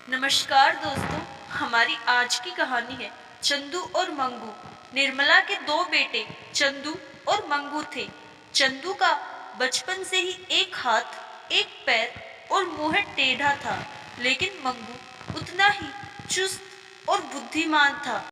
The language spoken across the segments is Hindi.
नमस्कार दोस्तों। हमारी आज की कहानी है चंदू और मंगू। निर्मला के दो बेटे चंदू और मंगू थे। चंदू का बचपन से ही एक हाथ, एक पैर और मुंह टेढ़ा था, लेकिन मंगू उतना ही चुस्त और बुद्धिमान था।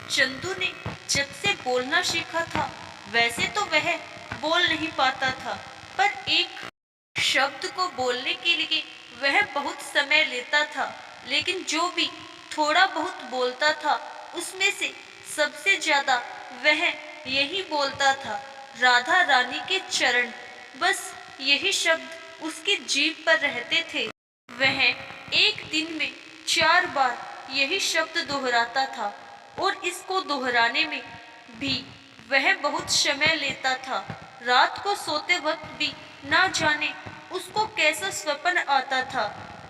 चंदू ने जब से बोलना सीखा था, वैसे तो वह बोल नहीं पाता था, पर एक शब्द को बोलने के लिए वह बहुत समय लेता था। लेकिन जो भी थोड़ा बहुत बोलता था, उसमें से सबसे ज्यादा वह यही बोलता था, राधा रानी के चरण। बस यही शब्द उसकी जीभ पर रहते थे। वह एक दिन में 4 बार यही शब्द दोहराता था, और इसको दोहराने में भी वह बहुत समय लेता था। रात को सोते वक्त भी ना जाने उसको कैसा स्वप्न आता था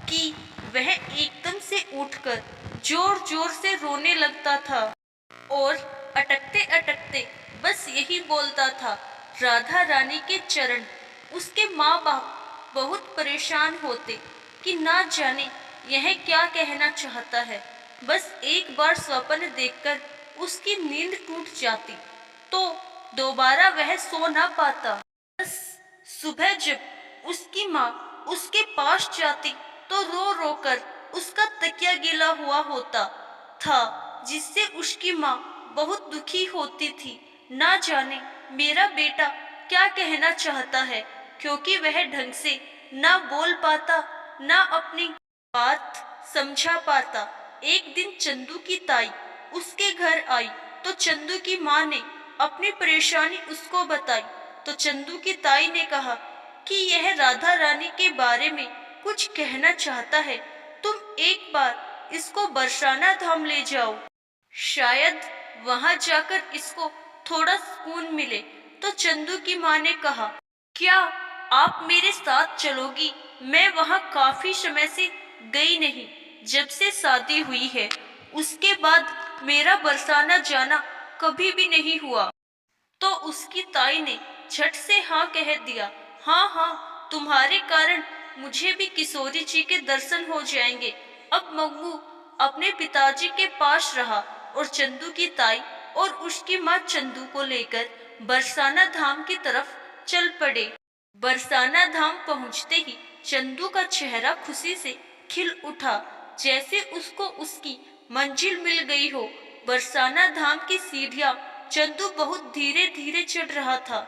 कि वह एकदम से उठकर जोर जोर से रोने लगता था और अटकते अटकते बस यही बोलता था, राधा रानी के चरण। उसके माँ बाप बहुत परेशान होते कि ना जाने यह क्या कहना चाहता है। बस एक बार स्वप्न देखकर उसकी नींद टूट जाती, तो दोबारा वह सो ना पाता। बस सुबह जब उसकी माँ उसके पास जाती, तो रो रो कर उसका तकिया गीला हुआ होता था, जिससे उसकी माँ बहुत दुखी होती थी। ना जाने मेरा बेटा क्या कहना चाहता है, क्योंकि वह ढंग से ना बोल पाता, ना अपनी बात समझा पाता। एक दिन चंदू की ताई उसके घर आई, तो चंदू की माँ ने अपनी परेशानी उसको बताई। तो चंदू की ताई ने कहा कि यह राधा रानी के बारे में कुछ कहना चाहता है, तुम एक बार इसको बरसाना धाम ले जाओ, शायद वहां जाकर इसको थोड़ा सुकून मिले। तो चंदू की माँ ने कहा, क्या आप मेरे साथ चलोगी? मैं वहां काफी समय से गई नहीं, जब से शादी हुई है। उसके बाद मेरा बरसाना जाना कभी भी नहीं हुआ। तो उसकी ताई ने झट से हाँ कह दिया। हाँ हाँ, तुम्हारे कारण मुझे भी किशोरी जी के दर्शन हो जाएंगे। अब मंगू अपने पिताजी के पास रहा, और चंदू की ताई और उसकी माँ चंदू को लेकर बरसाना धाम की तरफ चल पड़े। बरसाना धाम पहुंचते ही चंदू का चेहरा खुशी से खिल उठा, जैसे उसको उसकी मंजिल मिल गई हो। बरसाना धाम की सीढ़ियां चंदू बहुत धीरे धीरे चढ़ रहा था,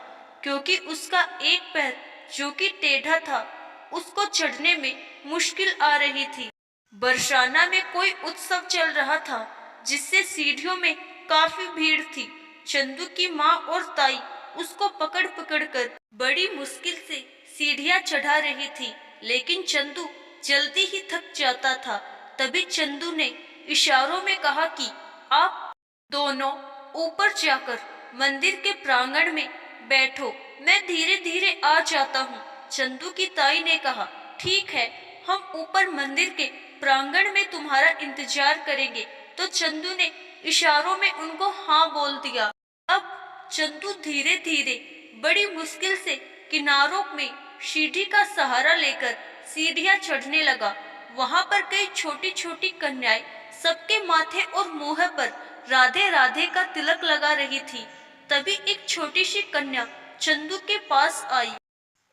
क्योंकि उसका एक पैर जो कि टेढ़ा था, उसको चढ़ने में मुश्किल आ रही थी। बरसाना में कोई उत्सव चल रहा था, जिससे सीढ़ियों में काफी भीड़ थी। चंदू की माँ और ताई उसको पकड़ पकड़ कर बड़ी मुश्किल से सीढ़ियां चढ़ा रही थी, लेकिन चंदू जल्दी ही थक जाता था। तभी चंदू ने इशारों में कहा कि आप दोनों ऊपर जाकर मंदिर के प्रांगण में बैठो, मैं धीरे धीरे आ जाता हूँ। चंदू की ताई ने कहा, ठीक है, हम ऊपर मंदिर के प्रांगण में तुम्हारा इंतजार करेंगे। तो चंदू ने इशारों में उनको हाँ बोल दिया। अब चंदू धीरे धीरे बड़ी मुश्किल से किनारों में सीढ़ी का सहारा लेकर सीढ़ियां चढ़ने लगा। वहां पर कई छोटी छोटी कन्याएं सबके माथे और मुंह पर राधे राधे का तिलक लगा रही थी। तभी एक छोटी सी कन्या चंदू के पास आई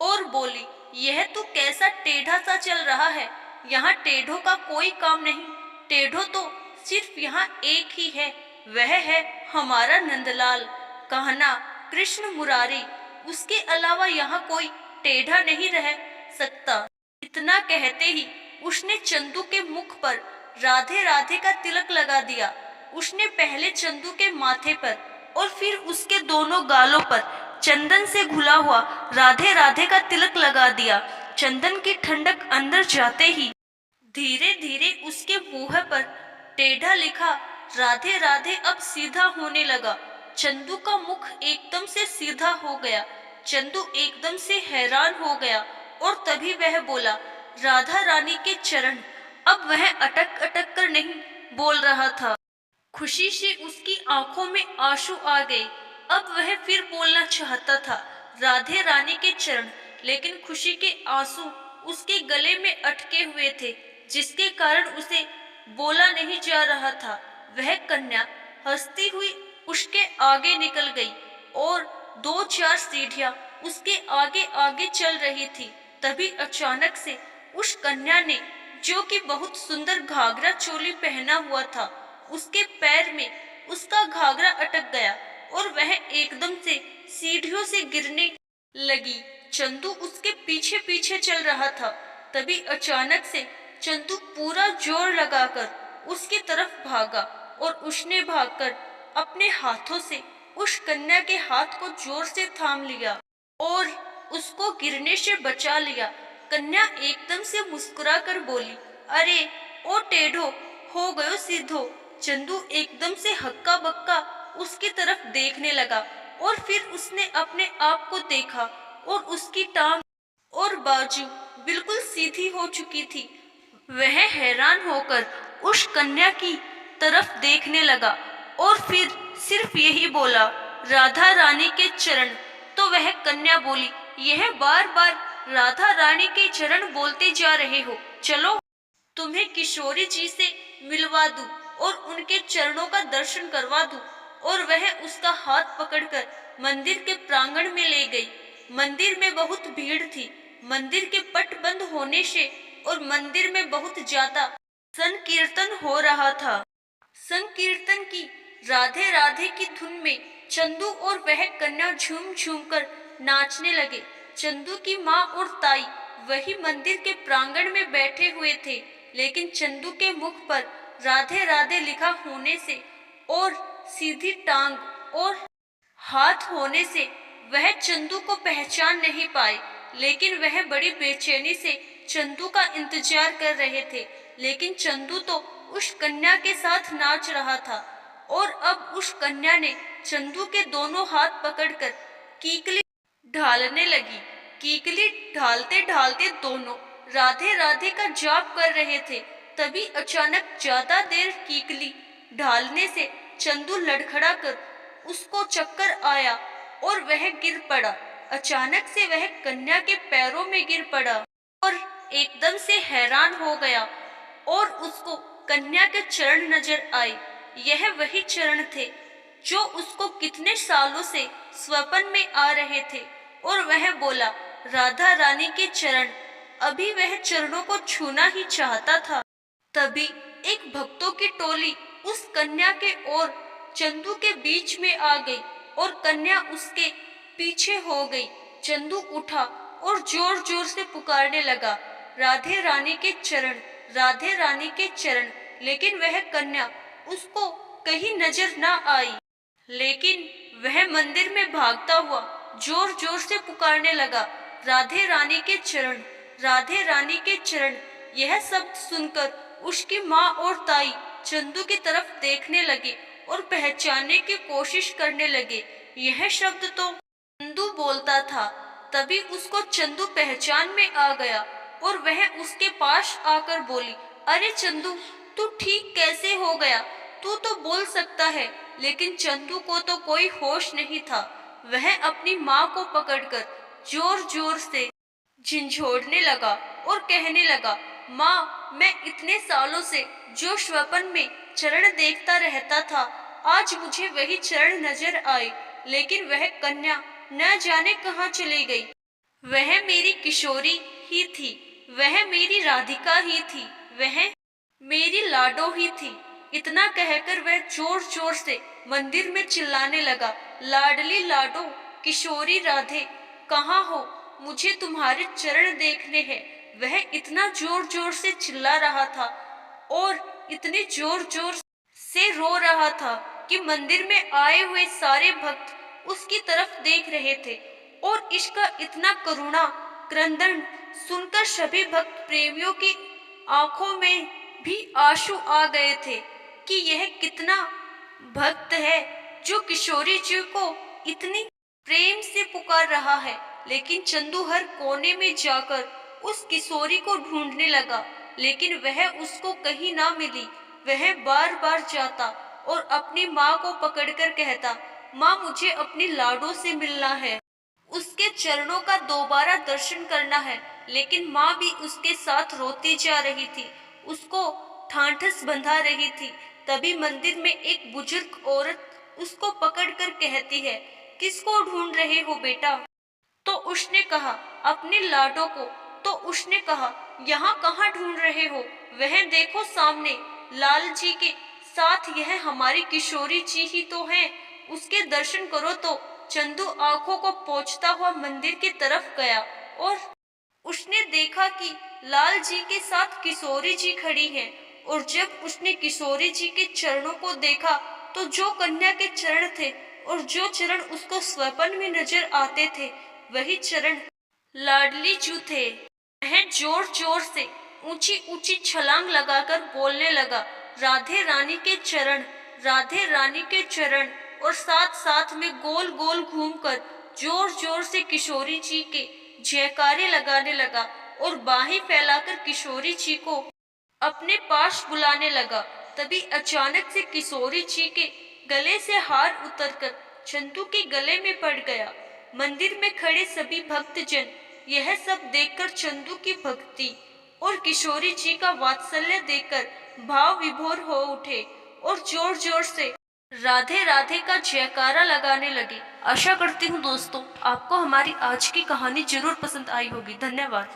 और बोली, यह तो कैसा टेढ़ा सा चल रहा है। यहाँ टेढ़ों का कोई काम नहीं, टेढ़ों तो सिर्फ यहाँ एक ही है, वह है हमारा नंदलाल, कान्हा, कृष्ण मुरारी। उसके अलावा यहाँ कोई टेढ़ा नहीं रह सकता। इतना कहते ही उसने चंदू के मुख पर राधे राधे का तिलक लगा दिया। उसने पहले चंदू के माथे पर और फिर उसके दोनों गालों पर चंदन से घुला हुआ राधे राधे का तिलक लगा दिया। चंदन की ठंडक अंदर जाते ही धीरे धीरे उसके मुंह पर टेढ़ा लिखा राधे राधे अब सीधा होने लगा। चंदू का मुख एकदम से सीधा हो गया। चंदू एकदम से हैरान हो गया, और तभी वह बोला, राधा रानी के चरण। अब वह अटक अटक कर नहीं बोल रहा था, खुशी से उसकी आंखों में आंसू आ गए। अब वह फिर बोलना चाहता था, राधे रानी के चरण, लेकिन खुशी के आंसू उसके गले में अटके हुए थे, जिसके कारण उसे बोला नहीं जा रहा था। वह कन्या हंसती हुई उसके आगे निकल गई और 2-4 सीढ़ियां उसके आगे आगे चल रही थी। तभी अचानक से उस कन्या ने, जो कि बहुत सुंदर घाघरा चोली पहना हुआ था, उसके पैर में उसका घाघरा अटक गया और वह एकदम से सीढ़ियों से गिरने लगी। चंदू उसके पीछे पीछे चल रहा था। तभी अचानक से चंदू पूरा जोर लगाकर उसकी तरफ भागा और उसने भागकर अपने हाथों से उस कन्या के हाथ को जोर से थाम लिया और उसको गिरने से बचा लिया। कन्या एकदम से मुस्कुराकर बोली, अरे ओ टेढ़ो, हो गयो सीधो। चंदू एकदम से हक्का बक्का उसकी तरफ देखने लगा और फिर उसने अपने आप को देखा और उसकी टांग और बाजू बिल्कुल सीधी हो चुकी थी। वह हैरान होकर उस कन्या की तरफ देखने लगा और फिर सिर्फ यही बोला, राधा रानी के चरण। तो वह कन्या बोली, यह बार बार राधा रानी के चरण बोलते जा रहे हो, चलो तुम्हें किशोरी जी से मिलवा दूं और उनके चरणों का दर्शन करवा दूं। और वह उसका हाथ पकड़कर मंदिर के प्रांगण में ले गई। मंदिर में बहुत भीड़ थी। मंदिर के पट बंद होने से और मंदिर में बहुत ज्यादा संकीर्तन हो रहा था। संकीर्तन की राधे राधे की धुन में चंदू और वह कन्या झूम झूम कर नाचने लगे। चंदू की माँ और ताई वही मंदिर के प्रांगण में बैठे हुए थे, लेकिन चंदू के मुख पर राधे राधे लिखा होने से और सीधी टांग और हाथ होने से वह चंदू को पहचान नहीं पाए। लेकिन वह बड़ी बेचैनी से चंदू का इंतजार कर रहे थे। लेकिन चंदू तो उस कन्या के साथ नाच रहा था और अब उस कन्या ने चंदू के दोनों हाथ पकड़कर कीकली ढालने लगी। कीकली ढालते ढालते दोनों राधे राधे का जाप कर रहे थे। तभी अचानक ज्यादा देर कीकली ढालने से चंदू लड़खड़ा कर उसको चक्कर आया और वह गिर पड़ा। अचानक से वह कन्या के पैरों में गिर पड़ा और एकदम से हैरान हो गया और उसको कन्या के चरण नजर आए। यह वही चरण थे जो उसको कितने सालों से स्वप्न में आ रहे थे और वह बोला, राधा रानी के चरण। अभी वह चरणों को छूना ही चाहता था। तभी एक भक्तों की टोली उस कन्या के और चंदू के बीच में आ गई और कन्या उसके पीछे हो गई। चंदू उठा और जोर जोर से पुकारने लगा, राधे रानी के चरण, राधे रानी के चरण। लेकिन वह कन्या उसको कहीं नजर ना आई। लेकिन वह मंदिर में भागता हुआ जोर जोर से पुकारने लगा, राधे रानी के चरण, राधे रानी के चरण। यह शब्द सुनकर उसकी माँ और ताई चंदू की तरफ देखने लगे और पहचानने की कोशिश करने लगे। यह शब्द तो चंदू बोलता था। तभी उसको चंदू पहचान में आ गया और वह उसके पास आकर बोली, अरे चंदू, तू ठीक कैसे हो गया? तू तो बोल सकता है। लेकिन चंदू को तो कोई होश नहीं था। वह अपनी माँ को पकड़कर जोर जोर से झिंझोड़ने लगा और कहने लगा, माँ, मैं इतने सालों से जो स्वप्न में चरण देखता रहता था, आज मुझे वही चरण नजर आए। लेकिन वह कन्या न जाने कहाँ चली गई। वह मेरी किशोरी ही थी, वह मेरी राधिका ही थी, वह मेरी लाडो ही थी। इतना कहकर वह जोर जोर से मंदिर में चिल्लाने लगा, लाडली लाडो, किशोरी राधे, कहाँ हो? मुझे तुम्हारे चरण देखने हैं। वह इतना जोर जोर से चिल्ला रहा था और इतने जोर जोर से रो रहा था कि मंदिर में आए हुए सारे भक्त उसकी तरफ देख रहे थे और इसका इतना करुणा क्रंदन सुनकर सभी भक्त प्रेमियों की आंखों में भी आंसू आ गए थे कि यह कितना भक्त है जो किशोरी जी को इतनी प्रेम से पुकार रहा है। लेकिन चंदू हर कोने में जाकर उस किशोरी को ढूंढने लगा, लेकिन वह उसको कहीं ना मिली। वह बार बार जाता और अपनी माँ को पकड़कर कहता, माँ, मुझे अपनी लाडो से मिलना है, उसके चरणों का दोबारा दर्शन करना है। लेकिन माँ भी उसके साथ रोती जा रही थी उसको ठांठस बंधा रही थी। तभी मंदिर में एक बुजुर्ग औरत उसको पकड़कर कहती है, किसको ढूंढ रहे हो बेटा? तो उसने कहा, अपने लाडो को। तो उसने कहा, यहाँ कहाँ ढूंढ रहे हो? वह देखो सामने, लाल जी के साथ यह हमारी किशोरी जी ही तो है, उसके दर्शन करो। तो चंदू आंखों को पोंछता हुआ मंदिर की तरफ गया और उसने देखा कि लाल जी के साथ किशोरी जी खड़ी हैं। और जब उसने किशोरी जी के चरणों को देखा तो जो कन्या के चरण थे और जो चरण उसको स्वप्न में नजर आते थे, वही चरण लाडली जू थे। वह जोर जोर से ऊंची ऊंची छलांग लगाकर बोलने लगा, राधे रानी के चरण, राधे रानी के चरण। और साथ साथ में गोल गोल घूमकर जोर जोर से किशोरी जी के जयकारे लगाने लगा और बाहें फैलाकर किशोरी जी को अपने पास बुलाने लगा। तभी अचानक से किशोरी जी के गले से हार उतरकर चंदू के गले में पड़ गया। मंदिर में खड़े सभी भक्तजन यह सब देखकर चंदू की भक्ति और किशोरी जी का वात्सल्य देखकर भाव विभोर हो उठे और जोर जोर से राधे राधे का जयकारा लगाने लगे। आशा करती हूँ दोस्तों आपको हमारी आज की कहानी जरूर पसंद आई होगी। धन्यवाद।